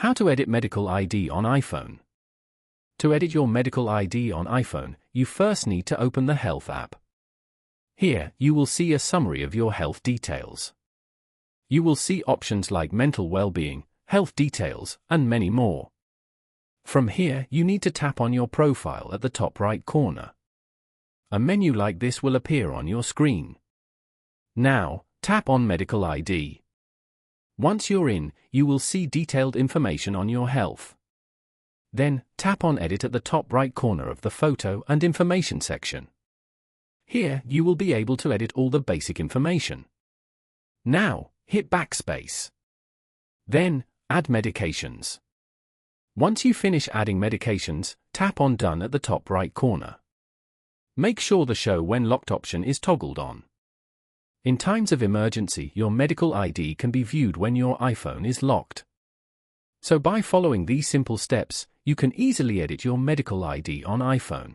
How to edit medical ID on iPhone. To edit your medical ID on iPhone, you first need to open the Health app. Here, you will see a summary of your health details. You will see options like mental well-being, health details, and many more. From here, you need to tap on your profile at the top right corner. A menu like this will appear on your screen. Now, tap on Medical ID. Once you're in, you will see detailed information on your health. Then, tap on Edit at the top right corner of the Photo and Information section. Here, you will be able to edit all the basic information. Now, hit Backspace. Then, add medications. Once you finish adding medications, tap on Done at the top right corner. Make sure the Show When Locked option is toggled on. In times of emergency, your medical ID can be viewed when your iPhone is locked. So by following these simple steps, you can easily edit your medical ID on iPhone.